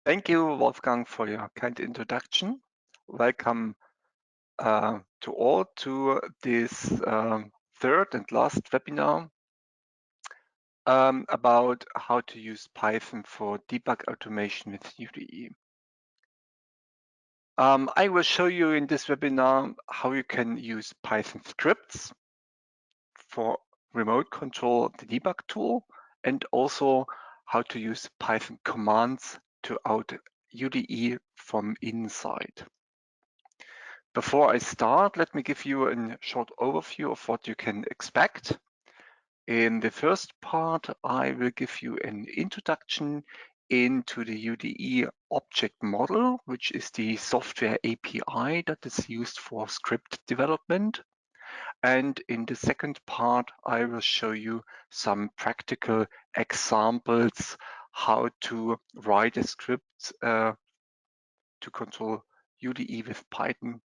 Thank you, Wolfgang, for your kind introduction. Welcome to all to this third and last webinar about how to use Python for debug automation with UDE. I will show you in this webinar how you can use Python scripts for remote control the debug tool, and also how to use Python commands to out UDE from inside. Before I start, let me give you a short overview of what you can expect. In the first part, I will give you an introduction into the UDE object model, which is the software API that is used for script development. And in the second part, I will show you some practical examples how to write a script to control UDE with Python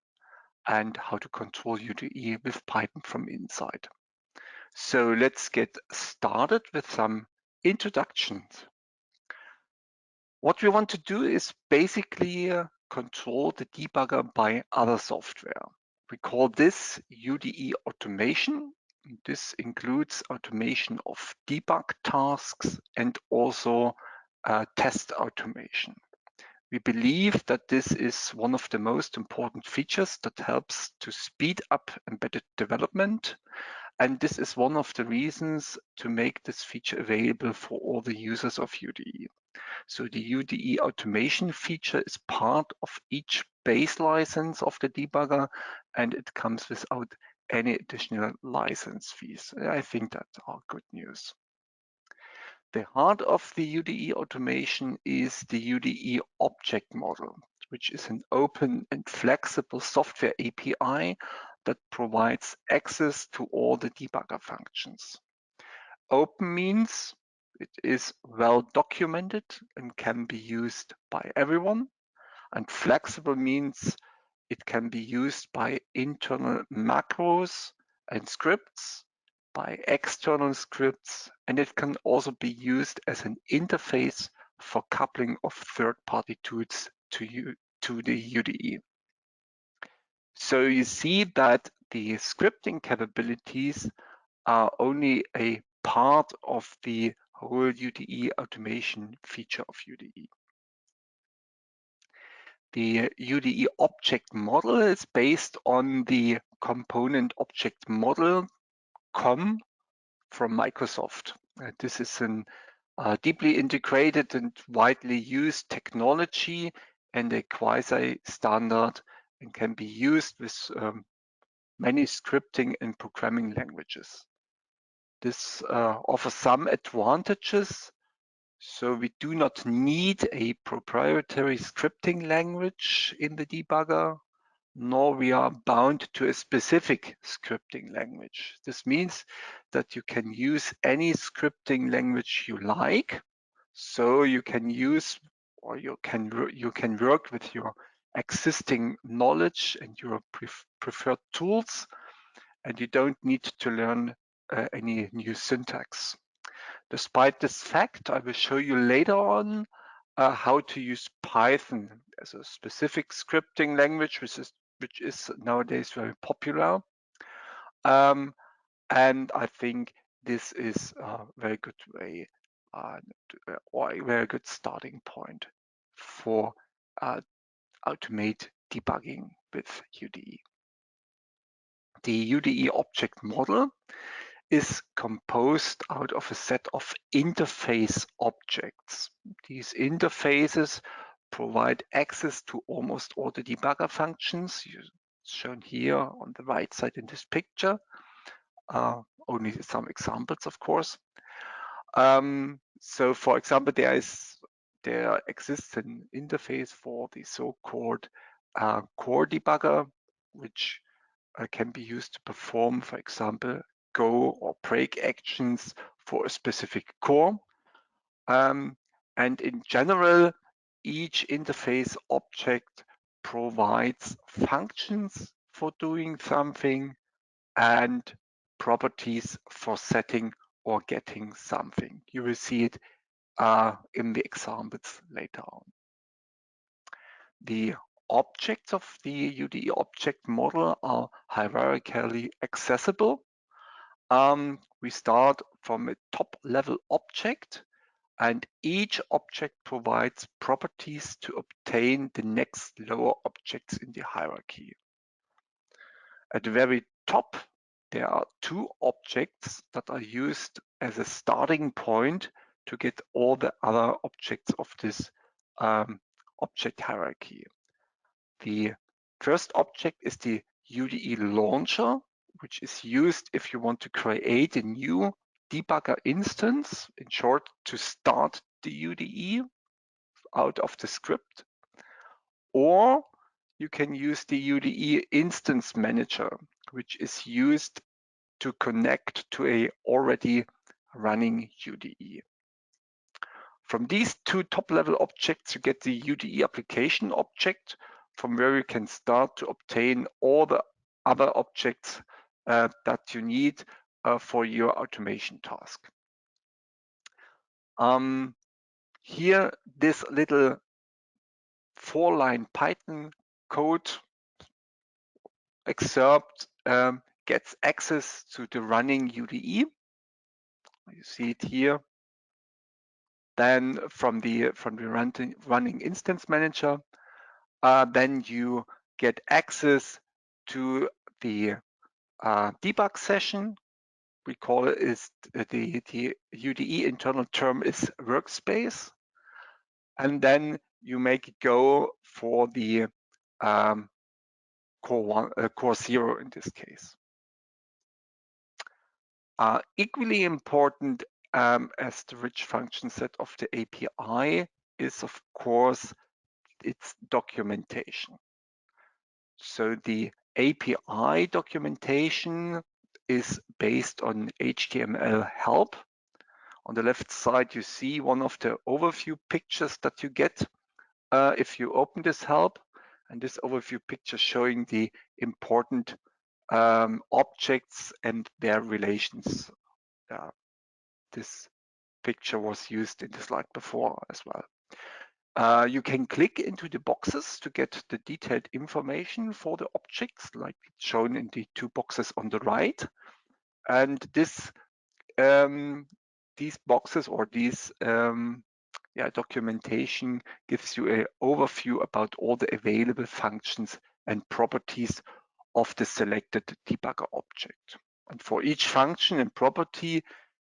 and how to control UDE with Python from inside. So let's get started with some introductions. What we want to do is basically control the debugger by other software. We call this UDE automation. This includes automation of debug tasks and also test automation. We believe that this is one of the most important features that helps to speed up embedded development. And this is one of the reasons to make this feature available for all the users of UDE. So the UDE automation feature is part of each base license of the debugger, and it comes without any additional license fees. I think that are good news. The heart of the UDE automation is the UDE object model, which is an open and flexible software API that provides access to all the debugger functions. Open means it is well documented and can be used by everyone. And flexible means it can be used by internal macros and scripts, by external scripts, and it can also be used as an interface for coupling of third-party tools to the UDE. So you see that the scripting capabilities are only a part of the whole UDE automation feature of UDE. The UDE object model is based on the component object model COM from Microsoft. This is a deeply integrated and widely used technology and a quasi-standard and can be used with many scripting and programming languages. This offers some advantages. So we do not need a proprietary scripting language in the debugger, nor we are bound to a specific scripting language. This means that you can use any scripting language you like. So you can use or you can work with your existing knowledge and your preferred tools, and you don't need to learn any new syntax. Despite this fact, I will show you later on how to use Python as a specific scripting language, which is nowadays very popular. And I think this is a very good way or a very good starting point for automate debugging with UDE. The UDE object model is composed out of a set of interface objects. These interfaces provide access to almost all the debugger functions shown here on the right side in this picture. Only some examples, of course. So for example, there exists an interface for the so-called core debugger, which can be used to perform, for example, go or break actions for a specific core. And in general, each interface object provides functions for doing something and properties for setting or getting something. You will see it in the examples later on. The objects of the UDE object model are hierarchically accessible. We start from a top-level object, and each object provides properties to obtain the next lower objects in the hierarchy. At the very top, there are two objects that are used as a starting point to get all the other objects of this object hierarchy. The first object is the UDE launcher, which is used if you want to create a new debugger instance, in short, to start the UDE out of the script. Or you can use the UDE instance manager, which is used to connect to a already running UDE. From these two top-level objects, you get the UDE application object, from where you can start to obtain all the other objects that you need for your automation task. Here, this little 4-line Python code excerpt gets access to the running UDE. You see it here. Then from the running instance manager, then you get access to the debug session. We call it is the UDE internal term is workspace, and then you make it go for the core 0 in this case. Equally important as the rich function set of the API is, of course, its documentation. So the API documentation is based on HTML help. On the left side, you see one of the overview pictures that you get if you open this help. And this overview picture showing the important objects and their relations. This picture was used in the slide before as well. You can click into the boxes to get the detailed information for the objects, like it's shown in the two boxes on the right. And this, these boxes or these documentation gives you an overview about all the available functions and properties of the selected debugger object. And for each function and property,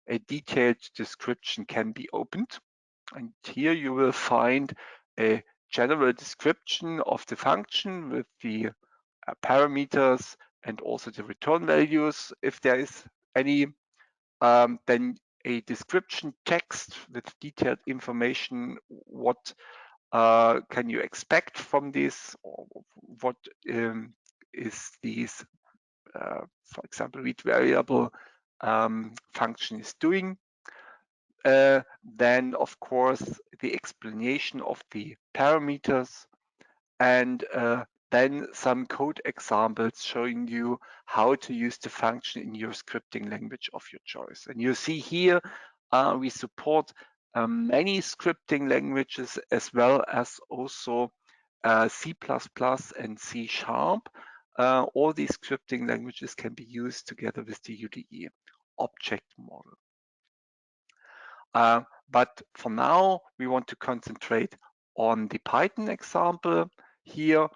a detailed description can be opened. And here you will find a general description of the function with the parameters and also the return values, if there is any. Then a description text with detailed information, what can you expect from this, or what is this, for example, read variable function is doing. Then, of course, the explanation of the parameters, and then some code examples showing you how to use the function in your scripting language of your choice. And you see here, we support many scripting languages as well as also C++ and C#. All these scripting languages can be used together with the UDE object model. But for now, we want to concentrate on the Python example here.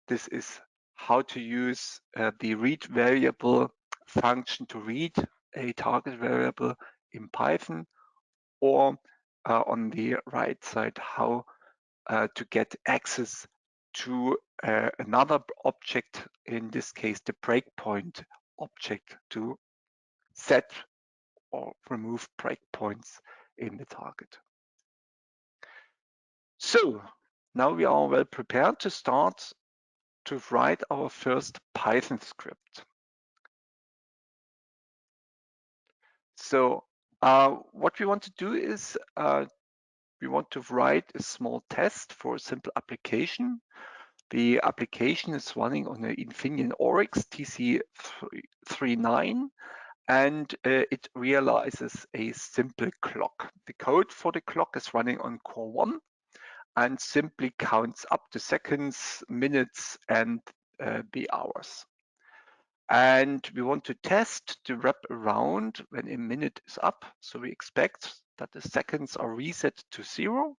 This is how to use the read variable function to read a target variable in Python, or on the right side, how to get access to another object, in this case, the breakpoint object, to set or remove breakpoints in the target. So now we are well prepared to start to write our first Python script. So what we want to do is we want to write a small test for a simple application. The application is running on an Infineon Oryx TC39, and it realizes a simple clock. The code for the clock is running on core 1, and simply counts up the seconds, minutes, and the hours. And we want to test the wrap around when a minute is up. So we expect that the seconds are reset to 0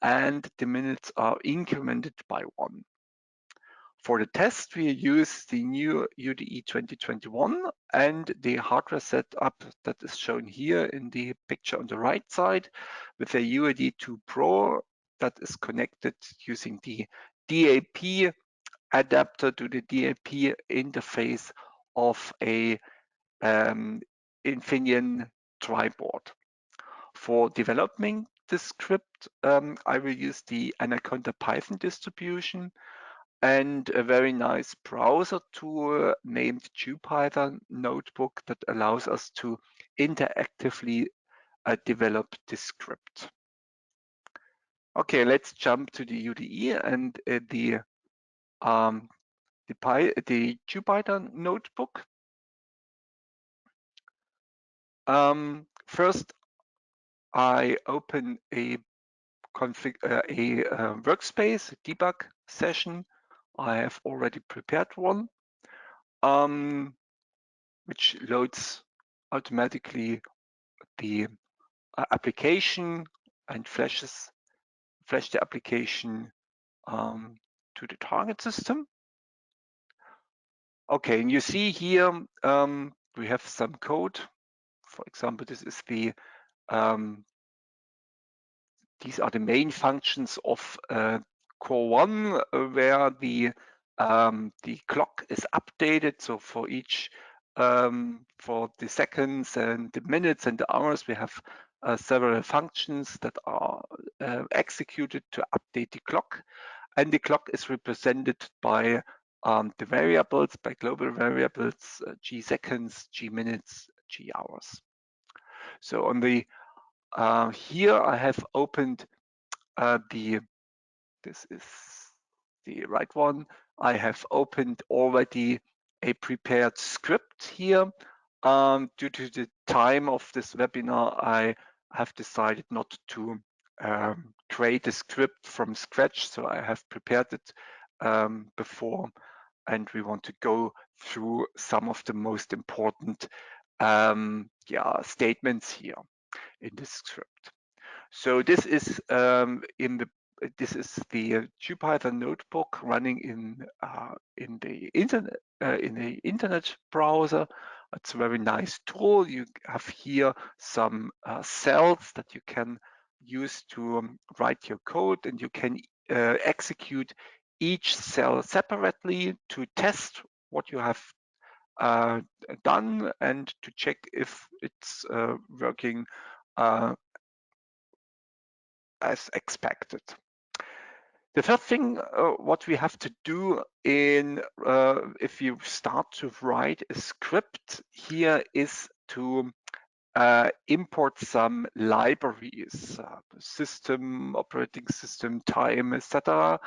and the minutes are incremented by 1. For the test, we use the new UDE 2021 and the hardware setup that is shown here in the picture on the right side with a UAD2 Pro that is connected using the DAP adapter to the DAP interface of a Infineon triboard. For developing the script, I will use the Anaconda Python distribution and a very nice browser tool named GPython Notebook that allows us to interactively develop the script. Okay, let's jump to the UDE and the GPython Notebook. First, I open a workspace debug session. I have already prepared one, which loads automatically the application and flash the application to the target system. Okay, and you see here we have some code. For example, this is these are the main functions of core 1 where the clock is updated. So for each for the seconds and the minutes and the hours, we have several functions that are executed to update the clock, and the clock is represented by the variables, by global variables, g seconds, g minutes, g hours. So on the here I have opened this is the right one. I have opened already a prepared script here. Due to the time of this webinar, I have decided not to create a script from scratch. So I have prepared it before, and we want to go through some of the most important statements here in this script. So this is this is the GPython notebook running in the internet browser. It's a very nice tool. You have here some cells that you can use to write your code, and you can execute each cell separately to test what you have done and to check if it's working as expected. The first thing what we have to do in if you start to write a script here is to import some libraries, system, operating system, time, etc.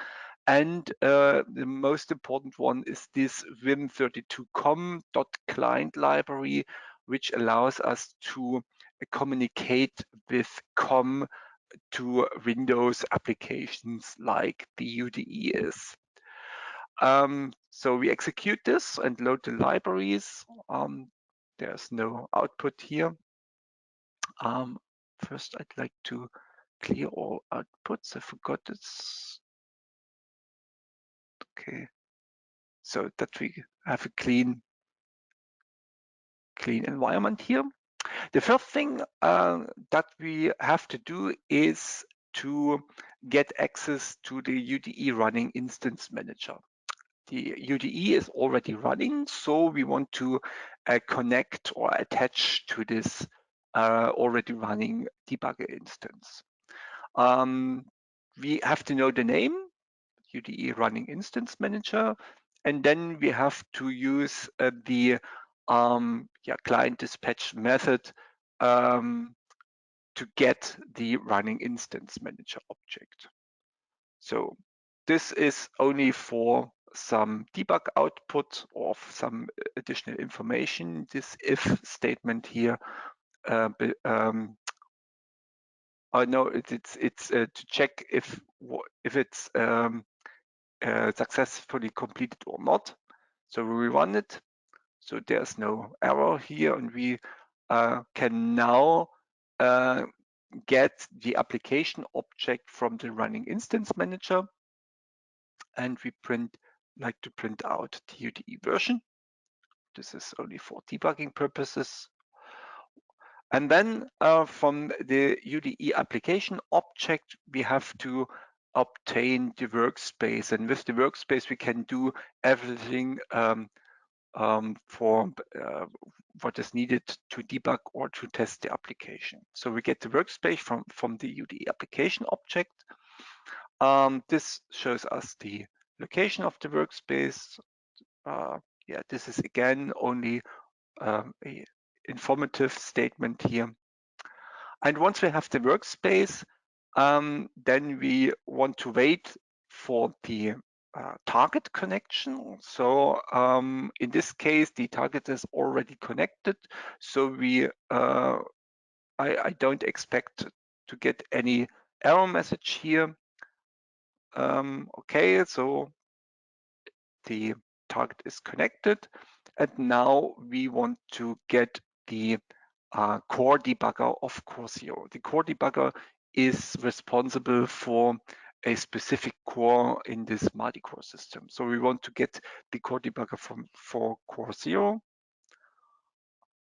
And the most important one is this vim32com.client library, which allows us to communicate with COM to Windows applications like the UDE is. So we execute this and load the libraries. There's no output here. First, I'd like to clear all outputs. I forgot this. Okay, so that we have a clean environment here. The first thing that we have to do is to get access to the UDE running instance manager. The UDE is already running, so we want to connect or attach to this already running debugger instance. We have to know the name, UDE running instance manager, and then we have to use the client dispatch method to get the running instance manager object. So this is only for some debug output of some additional information. This if statement here no, it's to check if it's successfully completed or not. So we run it. So there's no error here, and we can now get the application object from the running instance manager, and we like to print out the UDE version. This is only for debugging purposes. And then from the UDE application object, we have to obtain the workspace. And with the workspace, we can do everything for what is needed to debug or to test the application. So we get the workspace from the UDE application object. This shows us the location of the workspace. Yeah, this is again only a informative statement here. And once we have the workspace, then we want to wait for the target connection. So in this case, the target is already connected. So I don't expect to get any error message here. Okay, so the target is connected. And now we want to get the core debugger of core 0. The core debugger is responsible for a specific core in this multi-core system. So we want to get the core debugger for core 0.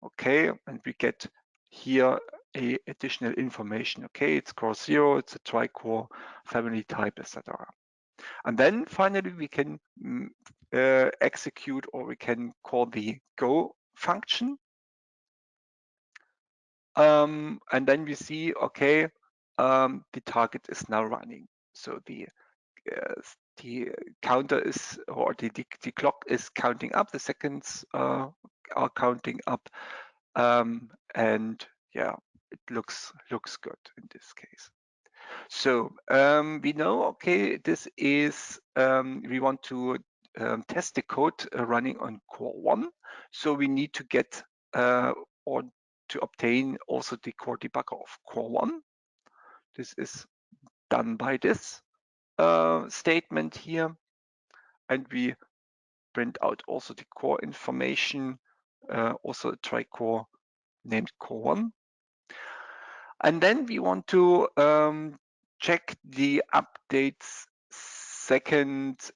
Okay, and we get here a additional information. Okay, it's core 0, it's a tri-core family type, etc. And then finally we can execute, or we can call the go function. And then we see, okay, the target is now running. So the counter is, or the clock is counting up, the seconds are counting up, and yeah, it looks good in this case. So we know, okay, this is, we want to test the code running on core 1. So we need to get or to obtain also the core debugger of core 1. This is done by this statement here. And we print out also the core information, also a tri-core named core 1. And then we want to check the updates second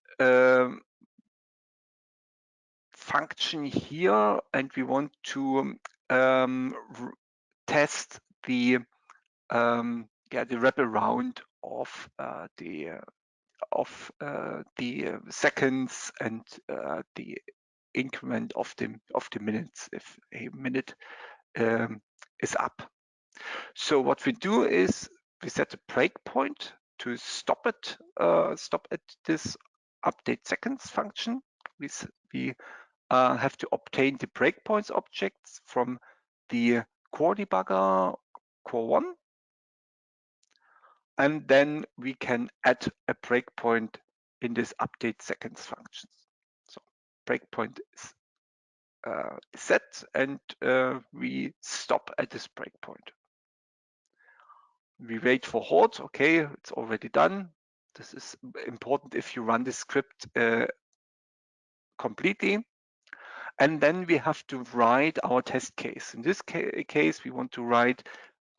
function here, and we want to test the wraparound of the seconds and the increment of the minutes if a minute is up. So what we do is we set a breakpoint to stop at this update seconds function. We have to obtain the breakpoints objects from the core debugger core 1, and then we can add a breakpoint in this update seconds function. So breakpoint is set, and we stop at this breakpoint. We wait for halt. Okay, it's already done. This is important if you run the script completely. And then we have to write our test case. In this case, we want to write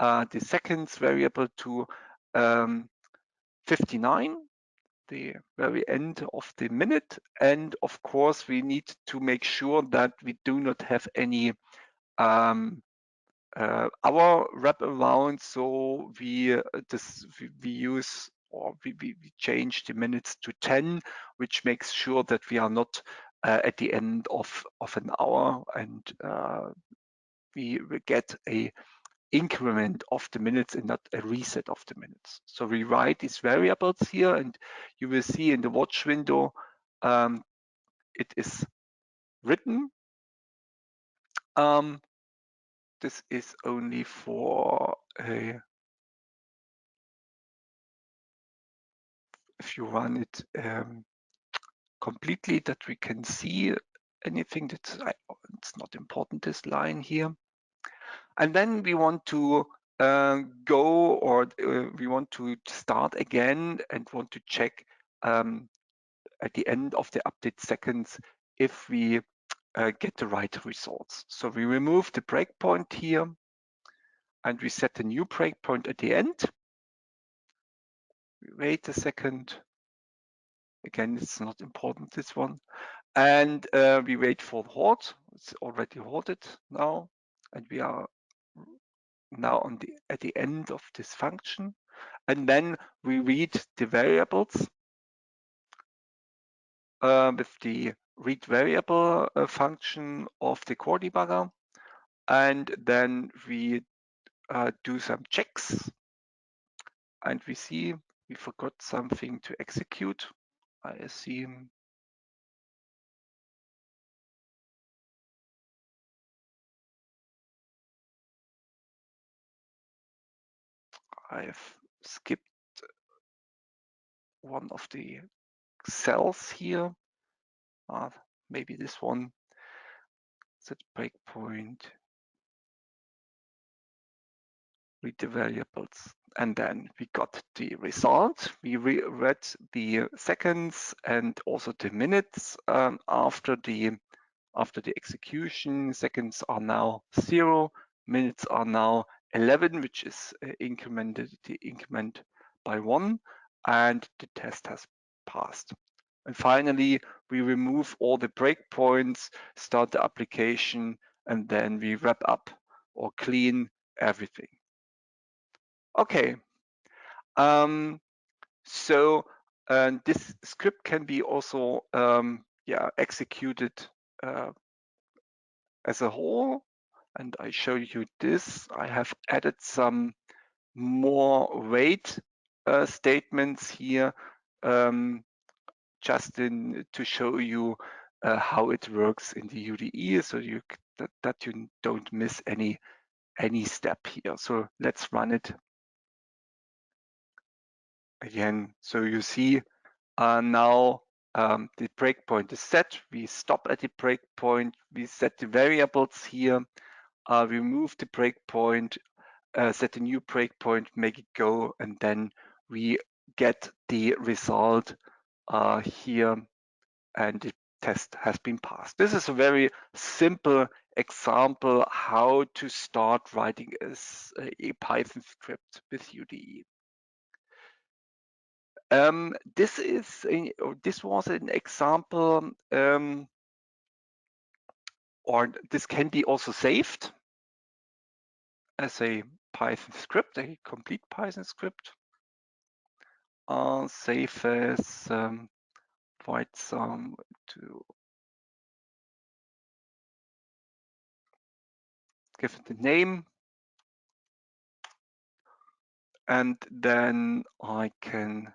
the seconds variable to 59, the very end of the minute. And of course, we need to make sure that we do not have any our wraparound, so we use, or we change the minutes to 10, which makes sure that we are not at the end of an hour, and we will get a increment of the minutes and not a reset of the minutes. So we write these variables here, and you will see in the watch window it is written. This is only for if you run it completely, that we can see anything that's it's not important, this line here. And then we want to go or we want to start again and want to check at the end of the update seconds if we get the right results. So we remove the breakpoint here and we set a new breakpoint at the end. We wait a second. Again, it's not important, this one. And we wait for the halt. It's already halted now. And we are now at the end of this function. And then we read the variables with the read variable function of the core debugger. And then we do some checks. And we see we forgot something to execute. I assume I've skipped one of the cells here. Maybe this one. Set breakpoint. Read the variables. And then we got the result. We read the seconds and also the minutes after the execution. Seconds are now 0, minutes are now 11, which is incremented the increment by 1, and the test has passed. And finally, we remove all the breakpoints, start the application, and then we wrap up or clean everything. Okay. So this script can be also executed as a whole. And I show you this. I have added some more wait statements here just to show you how it works in the UDE, so that you don't miss any step here. So let's run it again. So you see now the breakpoint is set. We stop at the breakpoint. We set the variables here. Remove the breakpoint, set a new breakpoint, make it go, and then we get the result here, and the test has been passed. This is a very simple example how to start writing a Python script with UDE. This was an example, or this can be also saved as a Python script, a complete Python script. Save as write some to give it the name, and then I can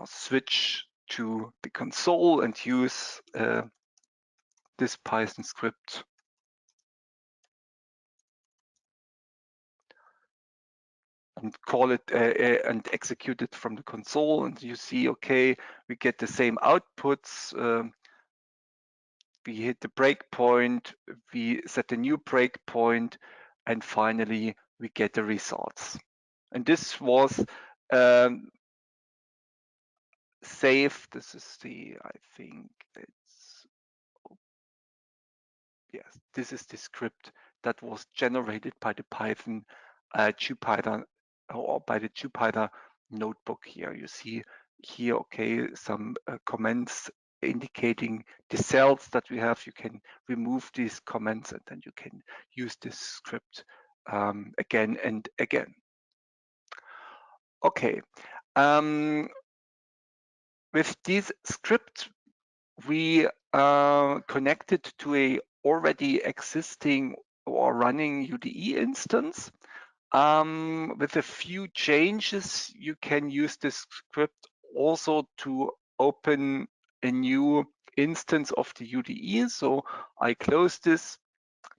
switch to the console and use this Python script. And call it and execute it from the console, and you see, okay, we get the same outputs. We hit the breakpoint, we set a new breakpoint, and finally we get the results. And this was saved. This is I think it's, yes, this is the script that was generated by the Python Jupyter, or by the Jupyter notebook here. You see here, okay, some comments indicating the cells that we have. You can remove these comments and then you can use this script again and again. Okay. With this script, we connected to a already existing or running UDE instance. With a few changes, you can use this script also to open a new instance of the UDE. So I close this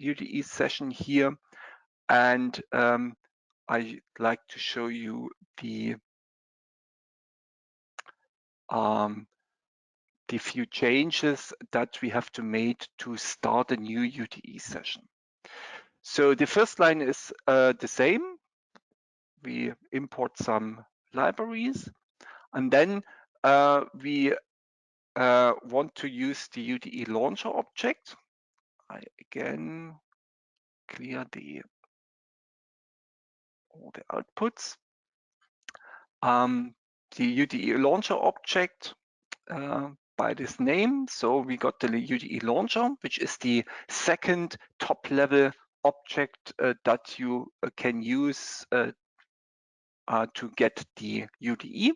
UDE session here, and I'd like to show you the few changes that we have to make to start a new UDE session. So the first line is the same. We import some libraries, and then we want to use the UDE launcher object. I again clear all the outputs. The UDE launcher object by this name. So we got the UDE launcher, which is the second top level object that you can use to get the UDE.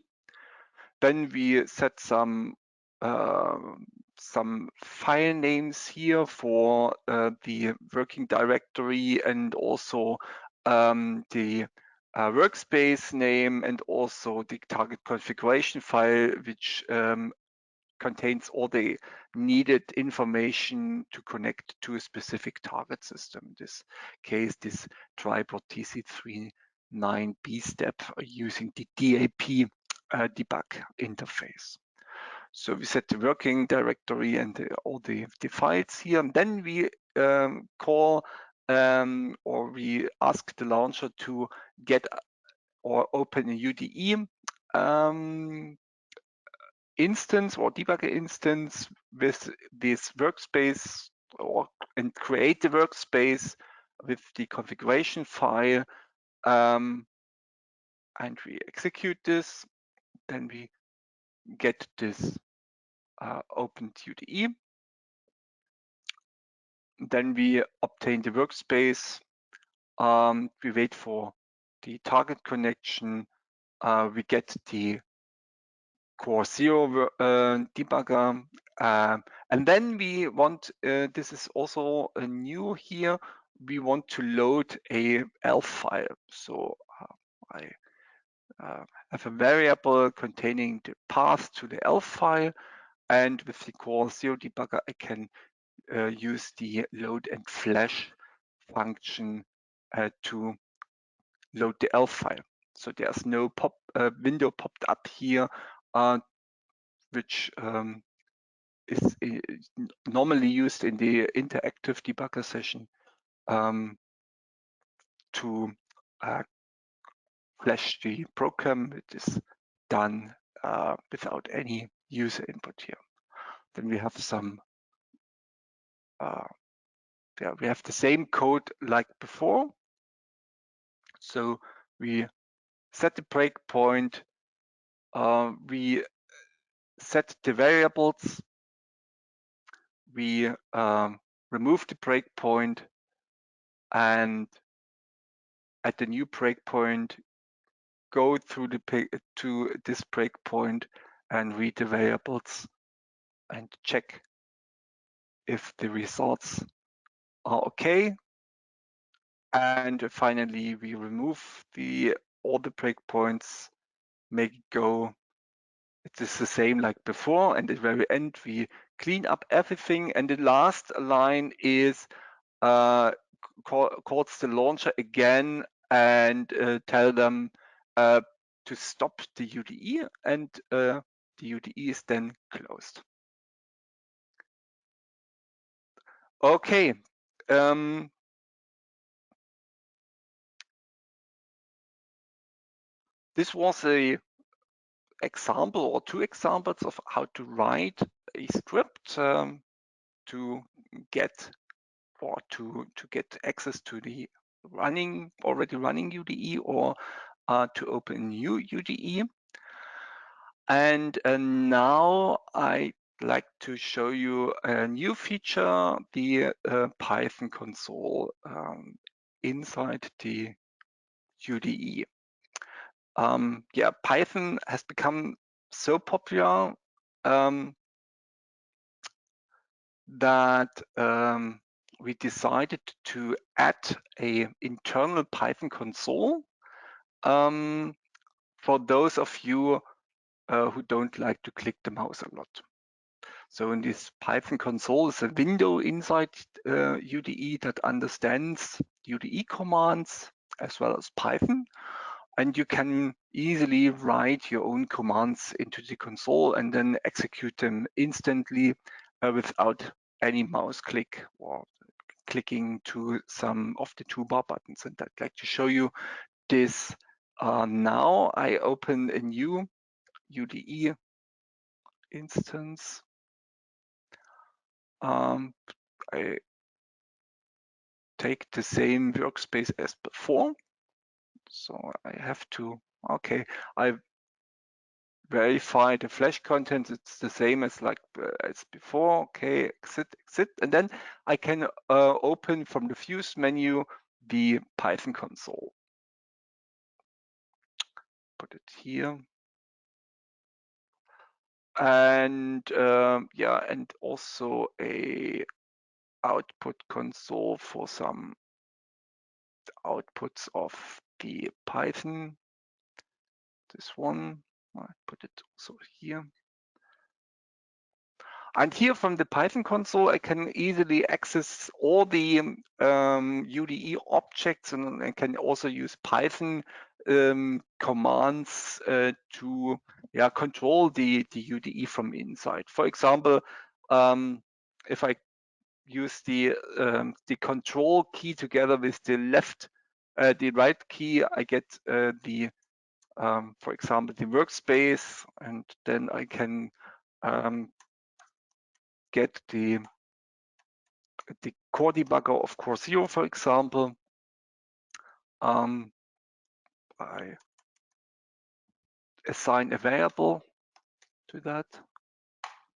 Then we set some file names here for the working directory and also the workspace name and also the target configuration file, which contains all the needed information to connect to a specific target system. In this case, this tripod TC39B step using the DAP debug interface. So we set the working directory and all the files here, and then we call or we ask the launcher to get or open a UDE instance or debugger instance with this workspace and create the workspace with the configuration file, and we execute this. Then we get this opened UDE. Then we obtain the workspace. We wait for the target connection. We get the Core 0 debugger. And then we want, this is also new here, we want to load a ELF file. So I have a variable containing the path to the ELF file, and with the Core 0 debugger, I can use the load and flash function to load the ELF file. So there's no window popped up here, which is normally used in the interactive debugger session to flash the program. It is done without any user input here. Then we have some, we have the same code like before. So we set the breakpoint, we set the variables, we remove the breakpoint, and at the new breakpoint, go through to this breakpoint and read the variables and check if the results are okay. And finally, we remove all the breakpoints, make it go. It is the same like before, and at the very end, we clean up everything. And the last line is calls the launcher again and tell them to stop the UDE, and the UDE is then closed. Okay. This was a example or two examples of how to write a script to get or to get access to the already running UDE or to open a new UDE. And now I'd like to show you a new feature, the Python console inside the UDE. Yeah, Python has become so popular that we decided to add an internal Python console for those of you who don't like to click the mouse a lot. So in this Python console is a window inside UDE that understands UDE commands as well as Python. And you can easily write your own commands into the console and then execute them instantly without any mouse click or clicking to some of the toolbar buttons. And I'd like to show you this now. I open a new UDE instance. I take the same workspace as before. So I have to, okay, I verify the flash content. It's the same as like as before. Okay, exit, and then I can open from the Views menu the Python console. Put it here. And yeah, and also a output console for some outputs of the Python. This one, I put it also here. And here from the Python console, I can easily access all the UDE objects, and I can also use Python commands to control the UDE from inside. For example, if I use the control key together with the right key, I get for example, the workspace, and then I can get the core debugger of core 0, for example. I assign a variable to that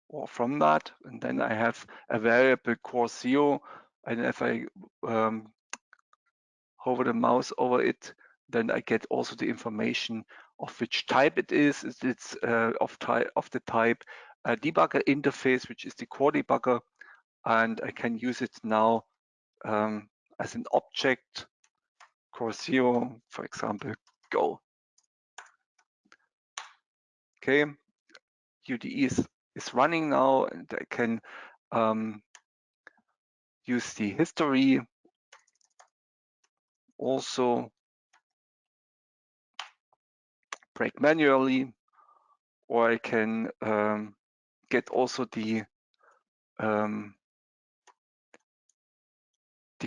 or from that, and then I have a variable core 0, and if I hover the mouse over it, then I get also the information of which type it is. It's of the type debugger interface, which is the core debugger, and I can use it now as an object, core 0, for example, go. Okay, UDE is running now, and I can use the history also, break manually, or I can get also the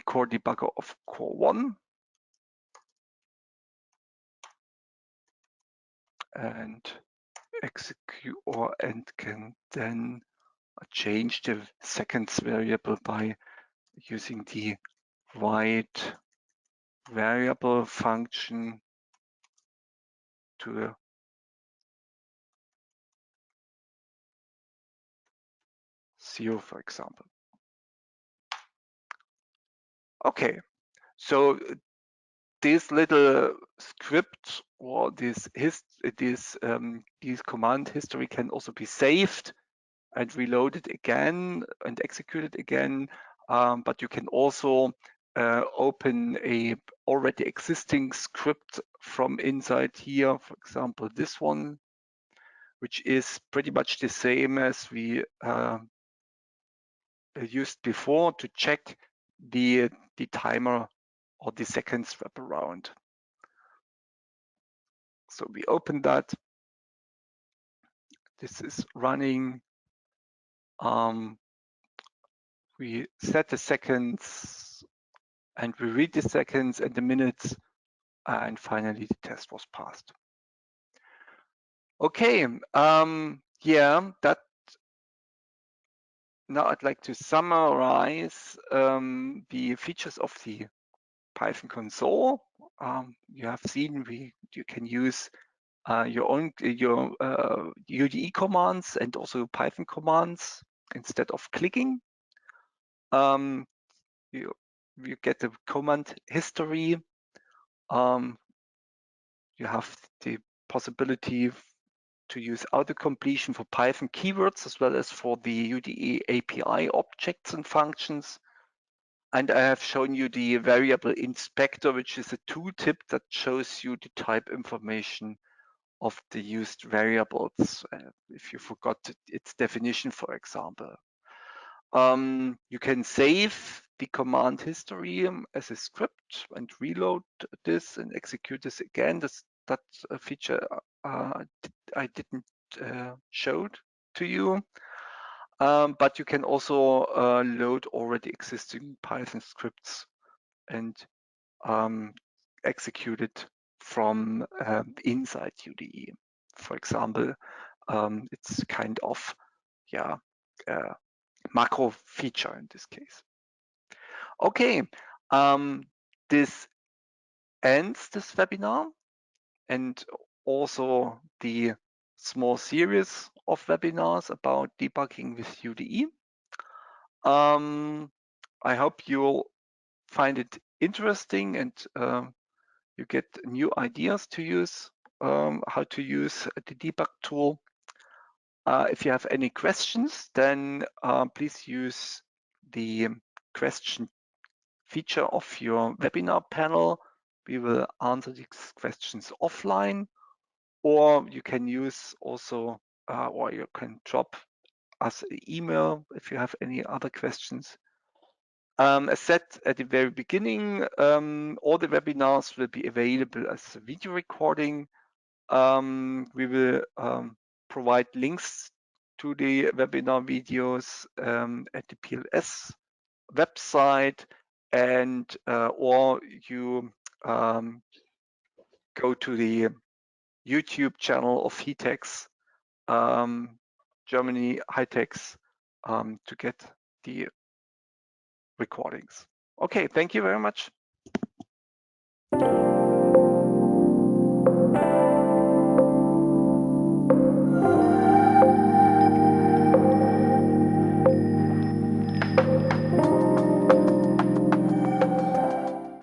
core debugger of core 1, and execute and can then change the seconds variable by using the write variable function to 0, for example. Okay, so this little script or this command history can also be saved and reloaded again and executed again, but you can also open a already existing script from inside here, for example this one, which is pretty much the same as we used before to check the timer or the seconds wraparound. So we open that. This is running. We set the seconds and we read the seconds and the minutes, and finally the test was passed. Okay, yeah, that now I'd like to summarize the features of the Python console. You have seen you can use your UDE commands and also Python commands instead of clicking. You get the command history. You have the possibility to use autocompletion for Python keywords as well as for the UDE API objects and functions. And I have shown you the variable inspector, which is a tooltip that shows you the type information of the used variables, if you forgot its definition, for example. You can save the command history as a script and reload this and execute this again. That's a feature I didn't show to you. but you can also load already existing Python scripts and execute it from inside UDE. For example, it's kind of macro feature in this case. Okay, this ends this webinar and also the small series of webinars about debugging with UDE. I hope you'll find it interesting and you get new ideas to use, how to use the debug tool. If you have any questions, then please use the question feature of your webinar panel. We will answer these questions offline, or you can use also, or you can drop us an email if you have any other questions. As said at the very beginning, all the webinars will be available as a video recording. We will provide links to the webinar videos at the PLS website, and or you go to the YouTube channel of Hitex Germany Hitex to get the recordings. Okay, thank you very much.